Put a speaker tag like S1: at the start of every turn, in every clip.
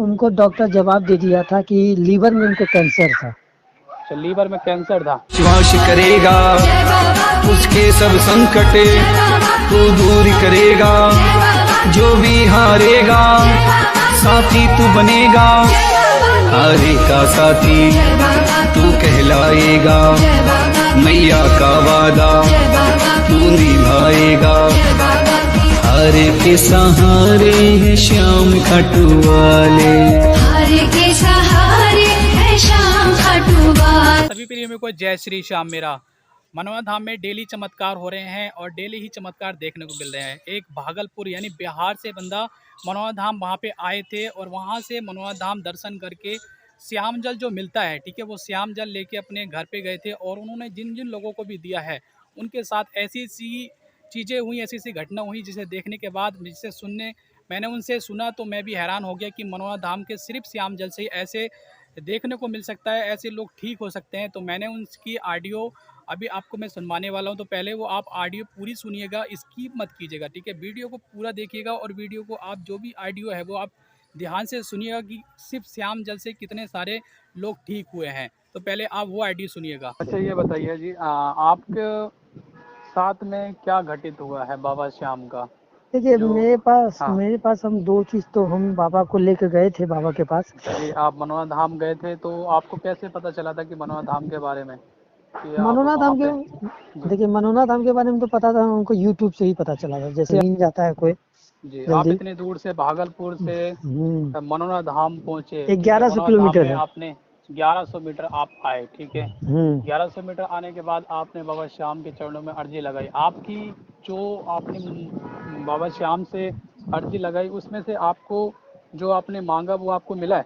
S1: उनको डॉक्टर जवाब दे दिया था कि लीवर में उनको कैंसर था।
S2: अच्छा, लीवर में कैंसर था।
S3: विश्वास करेगा उसके सब संकट तू दूर करेगा, जो भी हारेगा साथी तू बनेगा, हारे का साथी तू कहलाएगा, मैया का वादा तू निभाएगा, हारे के सहारे है श्याम खाटू वाले,
S4: हारे के सहारे है श्याम खाटू वाले।
S2: सभी प्रेमियों को जय श्री श्याम। मेरा मनोवा धाम में डेली चमत्कार हो रहे हैं और डेली ही चमत्कार देखने को मिल रहे हैं। एक भागलपुर यानी बिहार से बंदा मनोवा धाम वहाँ पे आए थे और वहाँ से मनोवा धाम दर्शन करके श्याम जल जो मिलता है, ठीक है, वो श्याम जल लेके अपने घर पे गए थे और उन्होंने जिन जिन लोगों को भी दिया है उनके साथ ऐसी सी चीज़ें हुई, ऐसी सी घटना हुई जिसे देखने के बाद, जिसे मैंने उनसे सुना तो मैं भी हैरान हो गया कि मनोवा धाम के सिर्फ श्याम जल से ही ऐसे देखने को मिल सकता है, ऐसे लोग ठीक हो सकते हैं। तो मैंने उनकी ऑडियो अभी आपको मैं सुनवाने वाला हूं, तो पहले वो आप ऑडियो पूरी सुनिएगा, स्किप मत कीजिएगा, ठीक है। वीडियो को पूरा देखिएगा और वीडियो को आप जो भी ऑडियो है वो आप ध्यान से सुनिएगा कि सिर्फ श्याम जल से कितने सारे लोग ठीक हुए हैं। तो पहले आप वो ऑडियो सुनिएगा। अच्छा, ये बताइए जी, आपके साथ में क्या घटित हुआ है बाबा श्याम का?
S1: देखिए मेरे
S2: हाँ।
S1: पास हम दो चीज, तो हम बाबा को लेकर गए थे बाबा के पास।
S2: जी, आप मनोवा धाम गए थे, तो आपको कैसे पता चला था कि मनोवा धाम के बारे में कि आप
S1: मनोना
S2: वहाँ
S1: धाम
S2: पे?
S1: के,
S2: जी
S1: देखिए मनोना धाम के बारे में तो पता था हमको, यूट्यूब से ही पता चला था, जैसे मिल जाता है कोई
S2: जी, आप
S1: जल्दी।
S2: इतनी दूर से भागलपुर से
S1: हम्म
S2: मनोरा धाम पहुँचे, ठीक है।
S1: 1100
S2: मनोरा धाम
S1: किलोमीटर
S2: में
S1: है।
S2: आपने 1100 मीटर आप आए, ठीक है।
S1: हम्म
S2: 1100 मीटर आने के बाद आपने बाबा श्याम के चरणों में अर्जी लगाई। आपकी जो आपने बाबा श्याम से अर्जी लगाई, उसमें से आपको जो आपने मांगा वो आपको मिला है?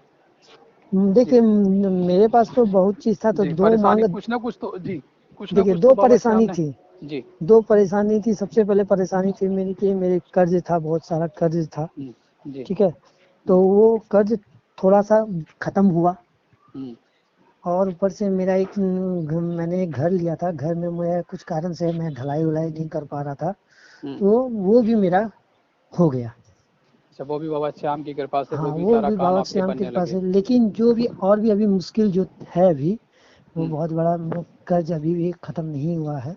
S2: जी
S1: देखिए मेरे पास तो बहुत चीज था, तो
S2: जी,
S1: दो
S2: परेशानी
S1: मांग।
S2: कुछ ना कुछ तो, जी कुछ ना
S1: देखिए
S2: कुछ
S1: दो
S2: तो बाबा श्याम
S1: परेशानी
S2: ने।
S1: थी।
S2: जी
S1: दो परेशानी थी। सबसे पहले परेशानी थी मेरी कि मेरे कर्ज था, बहुत सारा कर्ज था,
S2: जी।
S1: ठीक है। तो वो कर्ज थोड़ा सा खत्म हुआ,
S2: हम्म,
S1: और ऊपर से मेरा मैंने एक घर लिया था, घर में मैं कुछ कारण से मैं ढलाई उलाई नहीं कर पा रहा था,
S2: हम्म।
S1: तो वो भी मेरा हो गया।
S2: अच्छा, वो भी बाबा श्याम की कृपा से
S1: हाँ
S2: वो भी
S1: वो
S2: सारा
S1: भी
S2: काम
S1: बाबा
S2: आपके
S1: श्याम के
S2: बनने
S1: पास
S2: लगे।
S1: है, लेकिन जो भी और भी अभी मुश्किल जो है अभी, वो
S2: हम्म,
S1: बहुत बड़ा कर्ज अभी भी खत्म नहीं हुआ है।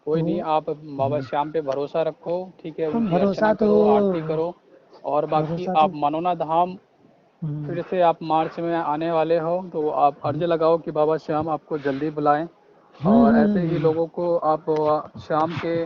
S2: कोई नहीं,
S1: तो
S2: आप बाबा श्याम पे भरोसा रखो, ठीक है,
S1: हम
S2: उनकी
S1: भरोसा
S2: अर्चना
S1: तो
S2: करो, आरती करो। और बाकी
S1: भरोसा
S2: आप
S1: तो
S2: मनोना धाम
S1: हम्म,
S2: फिर से आप मार्च में आने वाले हो, तो आप अर्जी लगाओ कि बाबा श्याम आपको जल्दी बुलाएं। और ऐसे ही
S1: हम्म,
S2: लोगों को आप श्याम के,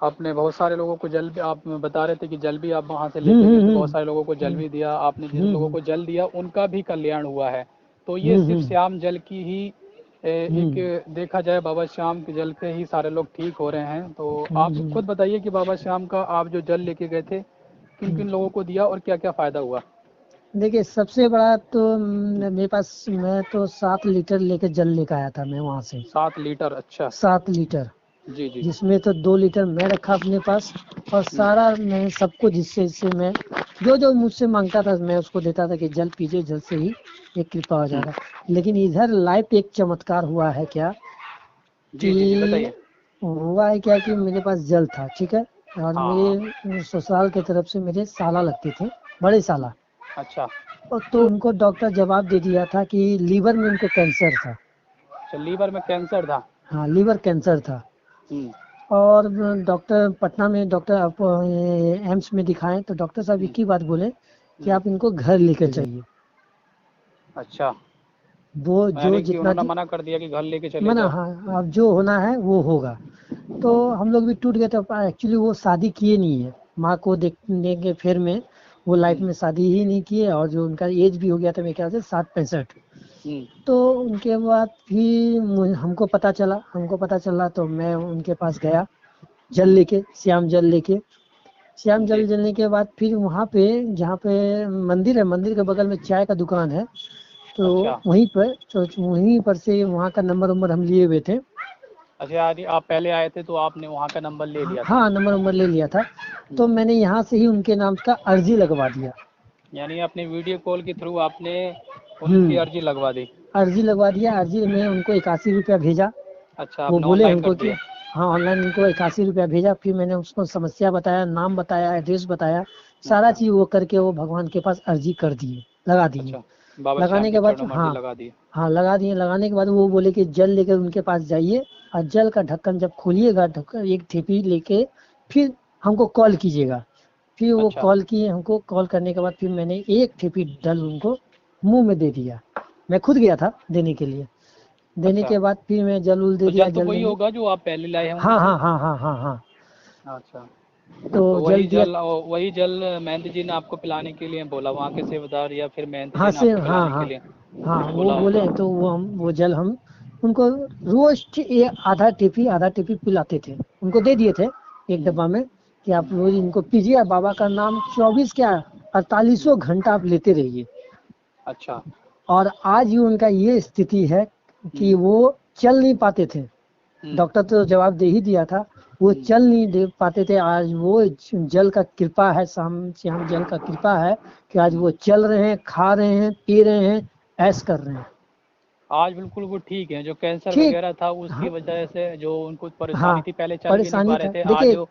S2: आपने बहुत सारे लोगों को जल भी, आप बता रहे थे कि जल भी आप वहाँ से
S1: हम्म,
S2: लेके गए, तो बहुत
S1: हम्म,
S2: सारे लोगों को जल
S1: हम्म,
S2: भी दिया आपने। जिन लोगों
S1: हम्म,
S2: को जल दिया उनका भी कल्याण हुआ है। तो ये
S1: हम्म,
S2: सिर्फ श्याम जल की ही
S1: हम्म,
S2: एक देखा जाए, बाबा श्याम के जल से ही सारे लोग ठीक हो रहे हैं। तो आप
S1: हम्म,
S2: खुद बताइए कि बाबा श्याम का आप जो जल लेके गए थे, किन
S1: हम्म।
S2: किन लोगों को दिया और क्या क्या फायदा हुआ?
S1: देखिए सबसे बड़ा तो मेरे पास, मैं तो 7 लीटर लेके जल लेकर आया था मैं वहां से।
S2: 7 लीटर? अच्छा।
S1: 7 लीटर,
S2: जी जी।
S1: जिसमें तो 2 लीटर मैं रखा अपने पास, और सारा मैं सबको, जिससे जिससे मैं जो जो मुझसे मांगता था मैं उसको देता था कि जल पीजिए, जल से ही एक कृपा हो
S2: हम्म,
S1: जाएगा। लेकिन इधर लाइव एक चमत्कार हुआ है क्या,
S2: जी जी जी,
S1: कि
S2: बताइए।
S1: हुआ है क्या कि मेरे पास जल था, ठीक है, और
S2: हाँ हाँ।
S1: मेरे ससुराल की तरफ से मेरे साला लगते थे, बड़े साला।
S2: अच्छा।
S1: और तो उनको डॉक्टर जवाब दे दिया था कि लीवर में उनको कैंसर था।
S2: अच्छा, लीवर में कैंसर था।
S1: हाँ लीवर कैंसर था।
S2: हम्म
S1: और डॉक्टर पटना में, डॉक्टर आप एम्स में दिखाएं, तो डॉक्टर साहब
S2: हम्म
S1: एक ही बात बोले कि
S2: हम्म।
S1: आप इनको घर लेकर जाइए।
S2: अच्छा,
S1: वो जो
S2: यानी कि
S1: जितना
S2: उन्होंने मना कर दिया कि घर लेके चले
S1: मना,
S2: जाओ।
S1: हाँ अब जो होना है वो होगा। तो हम लोग भी टूट गए थे। एक्चुअली वो शादी किए नहीं है, माँ को देखने के फेर में वो लाइफ
S2: हम्म
S1: में शादी ही नहीं किए, और जो उनका एज भी हो गया था मेरे ख्याल से 60-65।
S2: हम्म
S1: तो उनके बाद भी हमको पता चला, तो मैं उनके पास गया जल
S2: हम्म।
S1: लेके, श्याम जल लेके। श्याम
S2: जी।
S1: जल जलने के बाद फिर वहाँ पे, जहाँ पे मंदिर है, मंदिर के बगल में चाय का दुकान है, तो
S2: अच्छा
S1: वहीं पर से वहाँ का नंबर हम लिए हुए थे।
S2: अच्छा, यानी आप पहले आए थे तो आपने वहाँ का नंबर ले लिया था।
S1: हाँ नंबर ले लिया था। तो
S2: हम्म।
S1: मैंने यहाँ से ही उनके नाम का अर्जी लगवा दिया।
S2: यानी अपने वीडियो कॉल के थ्रू आपने उनकी
S1: हम्म
S2: अर्जी लगवा दी।
S1: अर्जी लगवा दिया। अर्जी में उनको 81 रुपया भेजा।
S2: अच्छा,
S1: वो
S2: आपने
S1: बोले
S2: ऑनलाइन
S1: हमको
S2: कर
S1: कि
S2: दिया।
S1: हाँ ऑनलाइन उनको 81 रुपया भेजा। फिर मैंने उसको समस्या बताया, नाम बताया, एड्रेस बताया सारा
S2: अच्छा।
S1: चीज वो करके वो भगवान के पास अर्जी कर दिए, लगा दिए।
S2: अच्छा, बाबा
S1: लगाने
S2: श्याम
S1: के
S2: के
S1: बाद
S2: चरणों में
S1: हाँ
S2: अर्जी लगा दी।
S1: हाँ लगा दिए। लगाने के बाद वो बोले कि जल लेकर उनके पास जाइए और जल का ढक्कन जब खोलिएगा, ढक्कन एक ठेपी लेके फिर हमको कॉल कीजिएगा। फिर वो
S2: अच्छा।
S1: कॉल किए हमको, कॉल करने के बाद फिर मैंने एक ठेपी जल उनको मुंह में दे दिया। मैं खुद गया था देने के लिए। देने
S2: अच्छा,
S1: के बाद फिर मैं जल उल दे
S2: तो
S1: दिया,
S2: जल तो
S1: जल
S2: वही
S1: देने।
S2: होगा जो आप पहले लाए होंगे
S1: हाँ
S2: जल।
S1: हाँ हाँ हाँ हाँ हाँ।
S2: अच्छा,
S1: तो
S2: तो
S1: जल दिया।
S2: वही जल महंत जी ने आपको पिलाने के लिए बोला, वहाँ के सेवादार या फिर महंत
S1: हाँ
S2: जी ने
S1: से
S2: आपको
S1: हाँ
S2: पिलाने के
S1: हाँ
S2: लिए
S1: हाँ वो
S2: बोला
S1: बोले
S2: होगा।
S1: तो वो जल हम उनको रोज ये आधा टिफी पिलाते थे। उनको दे दिए थे एक डब्बा में कि आप रोज इनको पीजिए। बाबा का नाम 24 क्या 48 घंटा आप लेते रहिए।
S2: अच्छा।
S1: और आज ही उनका ये स्थिति है कि
S2: हम्म।
S1: वो चल नहीं पाते थे।
S2: हम्म।
S1: डॉक्टर तो जवाब दे ही दिया था, वो
S2: हम्म।
S1: चल नहीं दे पाते थे। आज वो जल का कृपा है, श्याम जल का कृपा है कि आज वो चल रहे हैं, खा रहे हैं, पी रहे हैं, ऐश कर रहे हैं।
S2: आज बिल्कुल वो ठीक है, जो कैंसर
S1: ठीक।
S2: वगैरह था उसकी
S1: हाँ
S2: वजह से जो उनको परेशानी
S1: हाँ
S2: थी, पहले चल भी नहीं
S1: परेशानी
S2: पा रहे
S1: था,
S2: थे, आज
S1: देखिए
S2: जो।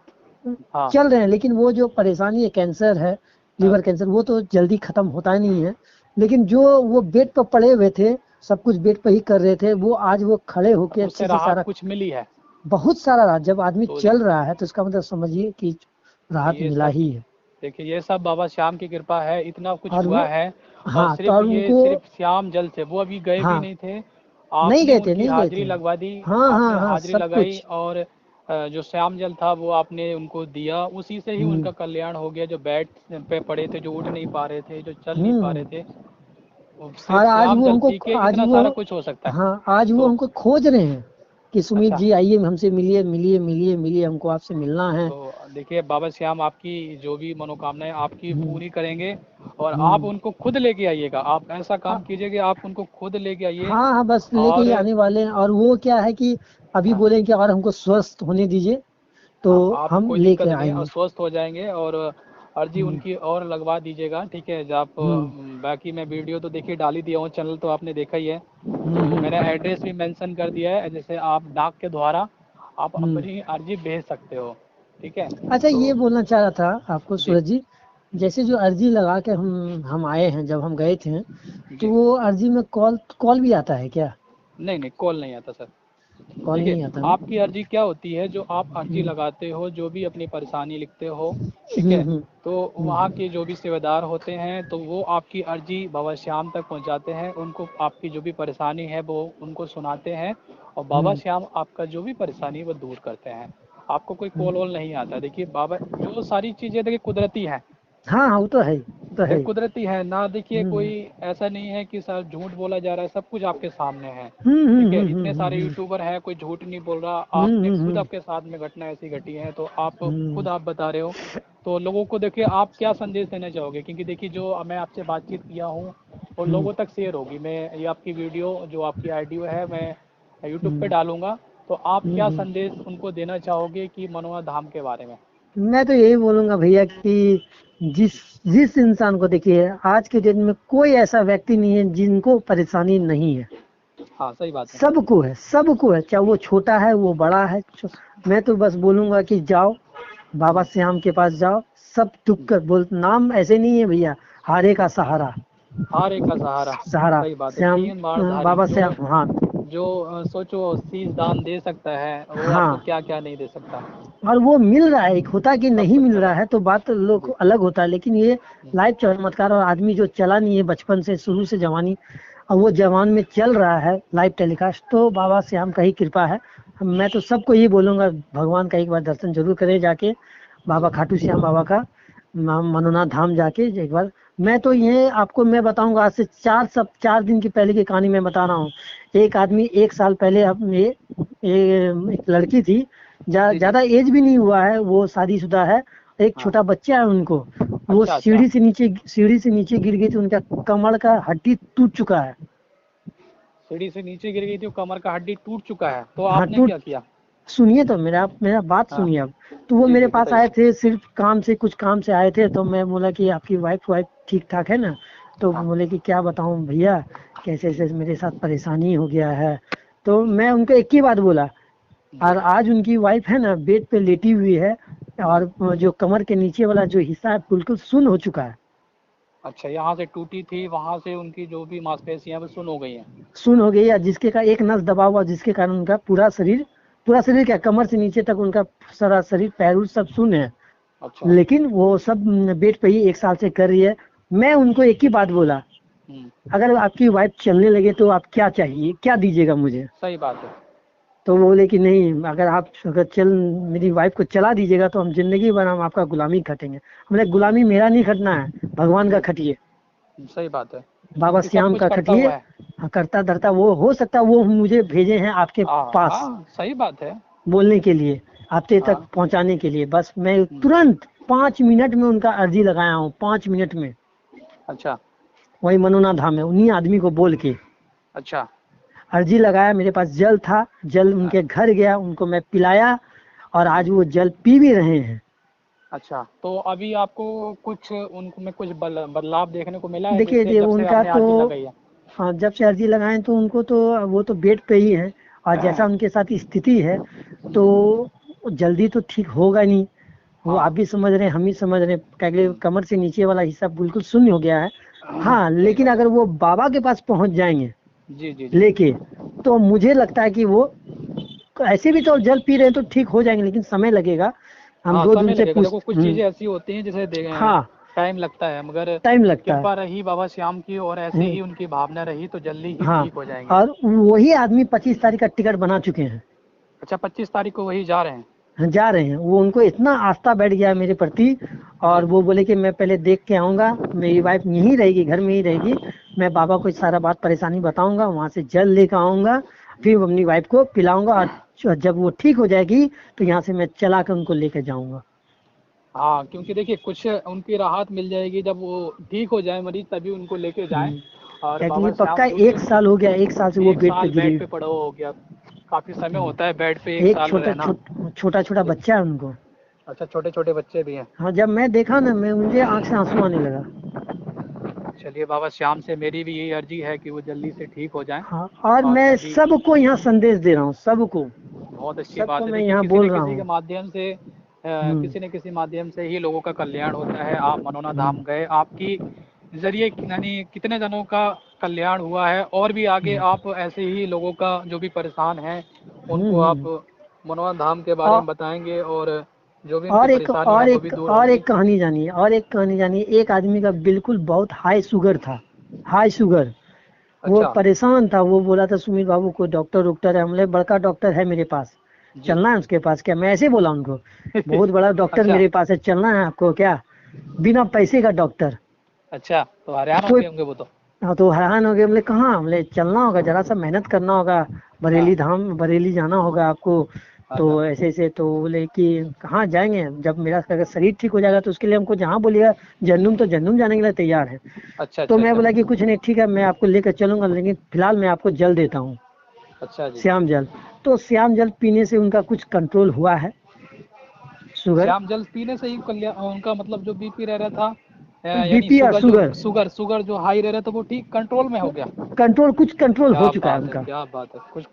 S2: हाँ।
S1: चल रहे हैं लेकिन वो जो परेशानी है कैंसर है,
S2: हाँ।
S1: लीवर कैंसर, वो तो जल्दी खत्म होता ही नहीं है। लेकिन जो वो बेड पर पड़े हुए थे, सब कुछ बेड पर ही कर रहे थे, वो आज वो खड़े होके अच्छे
S2: उससे
S1: से
S2: राहत
S1: सारा
S2: कुछ मिली है।
S1: बहुत सारा राहत। जब आदमी
S2: तो
S1: चल रहा है तो इसका मतलब समझिए कि राहत
S2: ये
S1: मिला
S2: सब,
S1: ही है।
S2: देखिए ये सब बाबा श्याम की कृपा है, इतना कुछ
S1: और
S2: हुआ
S1: वो
S2: है। और
S1: हाँ तो
S2: सिर्फ
S1: और
S2: ये
S1: उनको
S2: सिर्फ श्याम जल से, वो अभी गए भी
S1: हाँ
S2: नहीं थे,
S1: नहीं
S2: आपने
S1: गए थे,
S2: उनकी
S1: नहीं गए
S2: हाजिरी
S1: थे।
S2: लगवा दी।
S1: हाँ हाँ
S2: आपने
S1: हाँ
S2: हाजिरी
S1: सब
S2: लगाई
S1: कुछ।
S2: और जो श्याम जल था वो आपने उनको दिया, उसी से ही
S1: हम्म
S2: उनका कल्याण हो गया। जो बेड पे पड़े थे, जो उठ नहीं पा रहे थे, जो चल नहीं पा
S1: हम्म।
S2: रहे थे, वो
S1: और
S2: सिर्फ श्याम जल पी के
S1: आज
S2: इतना
S1: वो
S2: सारा कुछ हो सकता है।
S1: हाँ आज वो
S2: तो
S1: हमको खोज रहे हैं कि सुमित
S2: अच्छा,
S1: जी आइए, हमसे मिलिए मिलिए मिलिए मिलिए, हमको आपसे मिलना है।
S2: तो देखिए बाबा श्याम आपकी जो भी मनोकामनाएं आपकी
S1: हम्म
S2: पूरी करेंगे। और आप
S1: हम्म।
S2: उनको खुद लेके आइएगा, आप ऐसा
S1: हाँ
S2: काम कीजिए कि आप उनको खुद लेके आइए।
S1: हाँ हाँ, बस लेके
S2: और
S1: ही आने वाले हैं। और वो क्या है कि अभी
S2: हाँ,
S1: बोले कि अगर हमको स्वस्थ होने दीजिए तो
S2: हाँ, आप
S1: हम
S2: कोई
S1: लेके
S2: दिक्कत नहीं है और
S1: आएंगे।
S2: स्वस्थ हो जाएंगे। और अर्जी
S1: हम्म
S2: उनकी और लगवा दीजिएगा, ठीक है। जब आप
S1: हम्म
S2: बाकी मैं वीडियो तो देखिए डाल ही दिया हूँ, चैनल तो आपने देखा ही है। तो
S1: हम्म
S2: मैंने एड्रेस भी मेंशन कर दिया है, जैसे आप डाक के द्वारा आप
S1: हम्म।
S2: अपनी अर्जी भेज सकते हो, ठीक है।
S1: अच्छा
S2: तो
S1: ये बोलना चाह रहा था आपको
S2: जी।
S1: सूरज जी,
S2: जी।
S1: जैसे जो अर्जी लगा के हम आए हैं, जब हम गए थे तो
S2: जी।
S1: वो अर्जी में कॉल भी आता है क्या?
S2: नहीं नहीं, कॉल नहीं आता सर।
S1: कॉल
S2: देखिए
S1: नहीं आता ना?
S2: आपकी अर्जी क्या होती है, जो आप अर्जी
S1: हम्म
S2: लगाते हो, जो भी अपनी परेशानी लिखते हो, ठीक है।
S1: हम्म।
S2: तो वहाँ के जो भी सेवादार होते हैं, तो वो आपकी अर्जी बाबा श्याम तक पहुँचाते हैं, उनको आपकी जो भी परेशानी है वो उनको सुनाते हैं। और बाबा
S1: हम्म
S2: श्याम आपका जो भी परेशानी है वो दूर करते हैं। आपको कोई कॉल
S1: हम्म।
S2: वॉल नहीं आता। देखिए बाबा जो सारी चीज़ें देखिए कुदरती हैं,
S1: हाँ हाँ वो तो है ही, वो तो है
S2: ये
S1: ही।
S2: कुदरती है ना। देखिए कोई
S1: हम्म
S2: ऐसा नहीं है कि सर झूठ बोला जा रहा है, सब कुछ आपके सामने है, ठीक है। इतने सारे यूट्यूबर हैं, कोई झूठ नहीं बोल रहा। आपने खुद
S1: हम्म।
S2: आपके साथ में घटना ऐसी घटी है, तो आप
S1: हम्म
S2: खुद आप बता रहे हो। तो लोगों को देखिए आप क्या संदेश देना चाहोगे, क्योंकि देखिए जो मैं आपसे बातचीत किया हूँ और
S1: हम्म
S2: लोगों तक शेयर होगी। मैं ये आपकी वीडियो जो आपकी आईडी है मैं यूट्यूब पे
S1: हम्म
S2: डालूंगा। तो आप क्या
S1: हम्म।
S2: संदेश उनको देना चाहोगे कि मनवा धाम के बारे में।
S1: मैं तो यही बोलूंगा भैया कि जिस जिस इंसान को देखिए आज के डेट में कोई ऐसा व्यक्ति नहीं है जिनको परेशानी नहीं है।
S2: हाँ सही बात है।
S1: सबको है, सबको है, चाहे वो छोटा है वो बड़ा है। मैं तो बस बोलूंगा कि जाओ बाबा श्याम के पास जाओ। सब दुख कर बोल, नाम ऐसे नहीं है भैया, हारे का सहारा,
S2: हार एक का सहारा।
S1: सहारा
S2: सही बात है,
S1: श्याम,
S2: तीन बार धारी।
S1: बाबा
S2: जो
S1: श्याम। हाँ
S2: जो सोचो शीश दान दे सकता है, वो आपको
S1: हाँ।
S2: क्या क्या नहीं दे सकता।
S1: और वो मिल रहा है, एक होता कि
S2: सब
S1: नहीं
S2: कुछ
S1: मिल
S2: मिल
S1: रहा
S2: रहा
S1: है तो बात
S2: है।
S1: लोग
S2: जी।
S1: अलग होता है, लेकिन ये लाइव चमत्कार। और आदमी जो चला नहीं है बचपन से, शुरू से जवानी, और वो जवान में चल रहा है लाइव टेलीकास्ट, तो बाबा श्याम का ही कृपा है। मैं तो सबको यही बोलूंगा भगवान का एक बार दर्शन जरूर करें जाके, बाबा खाटू श्याम बाबा का मनोनाथ धाम जाके एक बार। मैं तो ये आपको मैं बताऊंगा, आज से 4 दिन की पहले की कहानी मैं बता रहा हूँ। एक आदमी 1 साल पहले एक लड़की थी,
S2: जी। जी।
S1: ज्यादा एज भी नहीं हुआ है, वो शादीशुदा है, एक
S2: हाँ।
S1: छोटा बच्चा है उनको। वो
S2: अच्छा अच्छा।
S1: सीढ़ी से नीचे गिर गई थी, उनका कमर का हड्डी टूट चुका है।
S2: सीढ़ी से नीचे गिर गई थी, कमर का हड्डी टूट चुका है, तो
S1: हाँ
S2: आपने
S1: टूट,
S2: क्या किया।
S1: सुनिए तो मेरा बात
S2: हाँ।
S1: सुनिए अब। तो वो
S2: जी
S1: मेरे
S2: जी
S1: पास आए
S2: बताइए।
S1: थे सिर्फ काम से, कुछ काम से आए थे। तो मैं बोला कि आपकी वाइफ ठीक ठाक है ना? तो
S2: हाँ।
S1: बोले कि क्या बताऊं भैया, कैसे ऐसे मेरे साथ परेशानी हो गया है। तो मैं उनको एक ही बात बोला।
S2: जी।
S1: और आज उनकी वाइफ है ना बेड पे लेटी हुई है, और जो कमर के नीचे वाला जो हिस्सा है बिल्कुल सुन्न हो चुका है।
S2: अच्छा, यहाँ से टूटी थी, वहाँ से उनकी जो भी मांसपेशियां वो सुन्न हो गई हैं।
S1: सुन्न हो गई है, जिसके का एक नस दबा हुआ, जिसके कारण उनका पूरा शरीर क्या, कमर से नीचे तक उनका सारा शरीर पैर उर सब सुन्न है।
S2: अच्छा।
S1: लेकिन वो सब बेड पे ही 1 साल से कर रही है। मैं उनको एक ही बात बोला, अगर आपकी वाइफ चलने लगे तो आप क्या चाहिए, क्या दीजिएगा मुझे?
S2: सही बात है।
S1: तो वो बोले कि नहीं, अगर मेरी वाइफ को चला दीजिएगा तो हम जिंदगी भर हम आपका गुलामी खटेंगे। हमने गुलामी मेरा नहीं खटना है, भगवान का खटिए,
S2: सही बात है।
S1: बाबा
S2: क्योंकि सब
S1: श्याम
S2: कुछ
S1: का
S2: करता
S1: खटिए।
S2: हुआ है।
S1: हाँ, करता धरता वो हो सकता है, वो मुझे भेजे हैं आपके पास
S2: हाँ, सही बात है।
S1: बोलने के लिए, आपके तक
S2: हाँ।
S1: पहुंचाने के लिए। बस मैं तुरंत 5 मिनट में उनका अर्जी लगाया हूँ, 5 मिनट में।
S2: अच्छा।
S1: वही मनोना धाम में उन्हीं आदमी को बोल के
S2: अच्छा।
S1: अर्जी लगाया। मेरे पास जल था, जल उनके घर गया, उनको मैं पिलाया और आज वो जल पी भी रहे हैं।
S2: अच्छा, तो अभी आपको कुछ उनमें कुछ बदलाव देखने को मिला है?
S1: देखिए
S2: जैसे
S1: जी,
S2: जब से
S1: उनका
S2: आपने अर्जी
S1: तो
S2: लगाई है।
S1: हाँ, जब से अर्जी लगाए तो उनको तो वो तो बेड पे ही है, और जैसा उनके साथ स्थिति है तो जल्दी तो ठीक होगा नहीं। वो
S2: हाँ।
S1: आप भी समझ रहे हैं, हम भी समझ रहे हैं, क्या कमर से नीचे वाला हिस्सा बिल्कुल शून्य हो गया है। हाँ, लेकिन अगर वो बाबा के पास पहुंच जाएंगे
S2: जी जी जी।
S1: लेके, तो मुझे लगता है कि वो ऐसे भी तो जल पी रहे हैं तो ठीक हो जाएंगे, लेकिन समय लगेगा। हम
S2: हाँ,
S1: रोज
S2: समय
S1: उनसे
S2: लगेगा। देखो, कुछ चीजें ऐसी होती हैं जिसे
S1: हाँ,
S2: टाइम लगता है, मगर
S1: टाइम लगता है।
S2: कृपा रही बाबा श्याम की और ऐसे ही उनकी भावना रही तो जल्दी ही
S1: हाँ,
S2: ठीक हो जाएंगे।
S1: और वही आदमी 25 तारीख का टिकट बना चुके हैं।
S2: अच्छा, 25 तारीख को वही जा रहे हैं?
S1: जा रहे हैं। वो उनको इतना आस्था बैठ गया है मेरे प्रति, और वो बोले कि मैं पहले देख के आऊंगा, मेरी वाइफ यहीं रहेगी, घर में ही रहेगी, मैं बाबा को सारा बात परेशानी बताऊंगा, वहाँ से जल लेकर आऊंगा, फिर अपनी वाइफ को पिलाऊंगा, और जब वो ठीक हो जाएगी तो यहाँ से मैं चला कर उनको लेकर जाऊंगा।
S2: हाँ, क्योंकि देखिए कुछ उनकी राहत मिल जाएगी जब वो ठीक हो जाए मरीज, तभी उनको लेके जाएं। और
S1: क्या
S2: बाबा
S1: कि पक्का
S2: श्याम
S1: 1 साल हो गया, 1 साल से वो
S2: एक
S1: बेड पे
S2: साल
S1: गिरी।
S2: बेड पे पड़ा हो गया, काफी समय होता है बेड पे एक
S1: एक
S2: साल रहना।
S1: छोटा बच्चा है उनको।
S2: अच्छा, छोटे छोटे बच्चे भी हैं।
S1: हाँ, जब मैं देखा ना, मुझे आंख से आंसू आने लगा।
S2: चलिए, बाबा श्याम से मेरी भी यही अर्जी है कि वो जल्दी से ठीक हो जाएं।
S1: हाँ, और मैं
S2: सभी
S1: सबको यहाँ संदेश दे रहा हूँ, सबको
S2: बहुत अच्छी
S1: सबको
S2: बात है।
S1: मैं
S2: देखिए,
S1: यहाँ
S2: किसी
S1: बोल
S2: न
S1: रहा
S2: किसी के
S1: हूँ।
S2: माध्यम से किसी न किसी माध्यम से ही लोगों का कल्याण होता है। आप मनोना धाम गए, आपकी जरिए यानी कितने जनों का कल्याण हुआ है, और भी आगे आप ऐसे ही लोगों का जो भी परेशान हैं उनको आप मनोना धाम के बारे
S1: और
S2: में बताएंगे, और जो भी उनकी परेशानी है वो भी दूर
S1: और
S2: होगी।
S1: एक कहानी जानिए, एक आदमी का बिल्कुल बहुत हाई शुगर था, हाई शुगर। वो
S2: अच्छा।
S1: परेशान था, वो बोला था सुमित बाबू को डॉक्टर है, हमने बड़का डॉक्टर है मेरे पास,
S2: जी।
S1: चलना है उसके पास क्या? मैं ऐसे बोला उनको, बहुत बड़ा डॉक्टर
S2: अच्छा।
S1: मेरे पास है, चलना है आपको क्या? बिना पैसे का डॉक्टर।
S2: अच्छा, तो हरियाणा
S1: कोई
S2: के होंगे वो तो।
S1: हाँ, तो हैरान हो गए, बोले कहाँ? बोले चलना होगा, जरा सा मेहनत करना होगा, बरेली जाना होगा आपको। तो
S2: अच्छा
S1: ऐसे तो बोले कि कहाँ जाएंगे, जब मेरा अगर शरीर ठीक हो जाएगा तो उसके लिए हमको जहाँ बोलिएगा, जन्नूम जाने के लिए तैयार है।
S2: अच्छा
S1: तो
S2: अच्छा।
S1: मैं
S2: अच्छा
S1: बोला कि कुछ नहीं, ठीक है, मैं आपको लेकर चलूंगा, लेकिन फिलहाल मैं आपको जल देता हूँ,
S2: अच्छा जी।
S1: श्याम जल। तो श्याम जल पीने से उनका कुछ कंट्रोल हुआ है, शुगर,
S2: श्याम जल पीने से ही कल्याण उनका, मतलब जो बीपी रह रहा था, यानी
S1: बीपी और
S2: शुगर जो हाई रह रहा था वो ठीक कंट्रोल में हो गया।
S1: कंट्रोल हो
S2: क्या
S1: चुका है
S2: बात है,
S1: उनका।
S2: क्या बात है। कुछ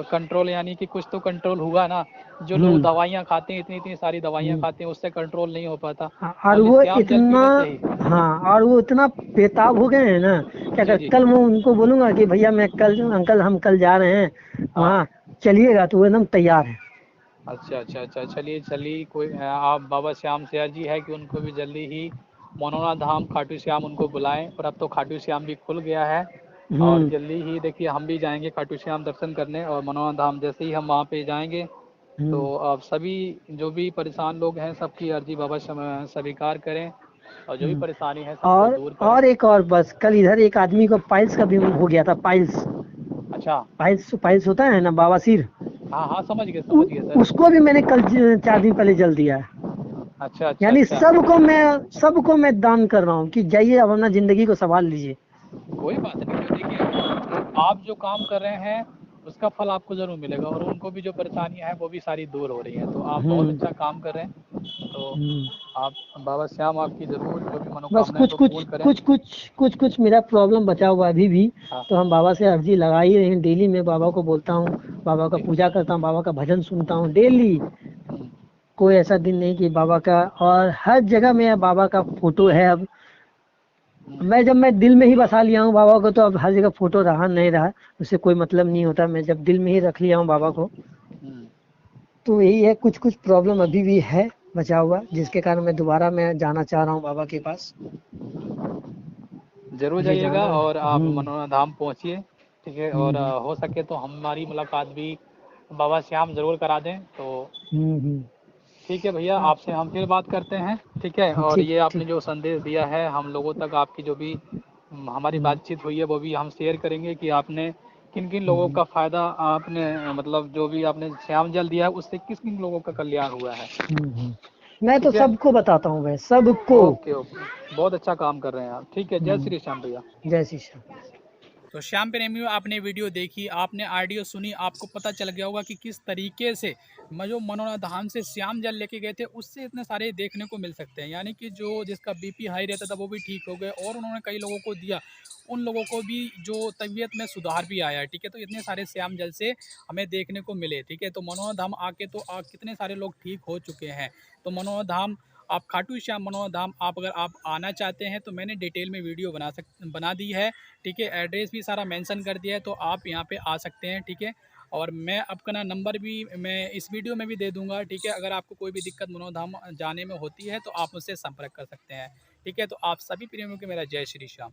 S2: कंट्रोल, यानी कि कुछ तो कंट्रोल हुआ ना। जो लोग
S1: हम्म
S2: दवाइयाँ खाते हैं, इतनी इतनी सारी दवाइयाँ
S1: हम्म।
S2: खाते हैं, उससे कंट्रोल नहीं हो पाता।
S1: हाँ, और
S2: खाली
S1: वो
S2: श्याम जल
S1: इतना
S2: पीने से ही।
S1: हाँ, और वो इतना बेताब हो गए हैं ना कि
S2: जी
S1: अगर
S2: जी।
S1: कल मैं उनको बोलूंगा कि भैया मैं कल, अंकल हम कल जा रहे हैं
S2: हाँ।
S1: वहाँ, चलिएगा, तो वो एकदम तैयार है।
S2: अच्छा अच्छा अच्छा। चलिए चलिए, कोई आप बाबा श्याम से अर्जी है कि उनको भी जल्दी ही मनोना धाम खाटू श्याम उनको बुलाएं। और अब तो खाटू श्याम भी खुल गया है, और
S1: हम्म
S2: जल्दी ही देखिए हम भी जाएंगे खाटू श्याम दर्शन करने। और मनोना धाम जैसे ही हम वहाँ पे जाएंगे
S1: हम्म।
S2: तो आप सभी जो भी परेशान लोग हैं सबकी अर्जी बाबा स्वीकार करें, और जो भी परेशानी है सबको दूर करें।
S1: एक और बस, कल इधर एक आदमी को पाइल्स का भी हो गया था, पाइल्स।
S2: अच्छा।
S1: पाइल्स होता है ना, बवासीर।
S2: हाँ हाँ, समझ गए सर।
S1: उसको भी मैंने कल 4 दिन पहले जल दिया है।
S2: अच्छा अच्छा
S1: यानी
S2: अच्छा।
S1: सबको मैं दान कर रहा हूँ कि जाइए अब अपना जिंदगी को संभाल लीजिए।
S2: कोई बात नहीं, तो देखिए आप जो काम कर रहे हैं उसका फल आपको जरूर मिलेगा, और उनको भी जो परेशानियां हैं वो भी सारी दूर हो रही हैं। तो आप बहुत
S1: हम्म
S2: अच्छा काम कर रहे हैं। तो
S1: हम्म।
S2: आप बाबा श्याम आपकी जरूर जो भी
S1: बस
S2: मनोकामनाएं तो पूर्ण करें।
S1: कुछ मेरा प्रॉब्लम बचा हुआ है अभी भी।
S2: हाँ
S1: तो हम बाबा से अर्जी लगा ही रहे हैं, डेली मैं बाबा को बोलता हूँ, बाबा का
S2: जी।
S1: पूजा करता हूँ, बाबा का भजन सुनता हूँ डेली। कोई ऐसा दिन नहीं कि बाबा का, और हर जगह में बाबा का फोटो है अब। जब मैं दिल में ही बसा लिया हूँ बाबा को, तो अब हर जगह फोटो रहा नहीं रहा उससे कोई मतलब नहीं होता। मैं जब दिल में ही रख लिया हूँ बाबा को, तो यही है। कुछ कुछ प्रॉब्लम अभी भी है बचा हुआ, जिसके कारण मैं दोबारा मैं जाना चाह रहा हूँ बाबा के पास।
S2: जरूर
S1: मुझे
S2: जाइएगा
S1: जाना है।
S2: और आप मनोरा धाम पहुंचिए, ठीक है। और
S1: हम्म,
S2: हो सके तो हमारी मुलाकात भी बाबा श्याम जरूर करा दें। तो
S1: हम्म।
S2: ठीक है भैया, आपसे हम फिर बात करते हैं, ठीक है। और
S1: ठीक
S2: ये आपने
S1: ठीक।
S2: जो संदेश दिया है हम लोगों तक, आपकी जो भी हमारी
S1: हम्म,
S2: बातचीत हुई है वो भी हम शेयर करेंगे कि आपने किन किन लोगों
S1: हम्म,
S2: का फ़ायदा आपने मतलब जो भी आपने श्याम जल दिया है उससे किस किन लोगों का कल्याण हुआ है,
S1: मैं तो
S2: ठीक है।
S1: सबको बताता हूँ भाई, सबको।
S2: ओके ओके, बहुत अच्छा काम कर रहे हैं आप, ठीक है। जय
S1: हम्म,
S2: श्री श्याम भैया।
S1: जय श्री श्याम।
S2: तो श्याम प्रेमियों, आपने वीडियो देखी, आपने ऑडियो सुनी, आपको पता चल गया होगा कि किस तरीके से जो मनोरा धाम से श्याम जल लेके गए थे उससे इतने सारे देखने को मिल सकते हैं। यानी कि जो जिसका बीपी हाई रहता था वो भी ठीक हो गए, और उन्होंने कई लोगों को दिया, उन लोगों को भी जो तबीयत में सुधार भी आया है, ठीक है। तो इतने सारे श्याम जल से हमें देखने को मिले, ठीक है। तो मनोरा धाम आके तो कितने सारे लोग ठीक हो चुके हैं। तो मनोरा धाम, आप खाटू श्याम मनोरा धाम, आप अगर आप आना चाहते हैं तो मैंने डिटेल में वीडियो बना दी है, ठीक है। एड्रेस भी सारा मेंशन कर दिया है, तो आप यहाँ पे आ सकते हैं, ठीक है। और मैं अपना नंबर भी मैं इस वीडियो में भी दे दूंगा, ठीक है। अगर आपको कोई भी दिक्कत मनोरा धाम जाने में होती है तो आप मुझसे संपर्क कर सकते हैं, ठीक है। तो आप सभी प्रेमियों को मेरा जय श्री श्याम।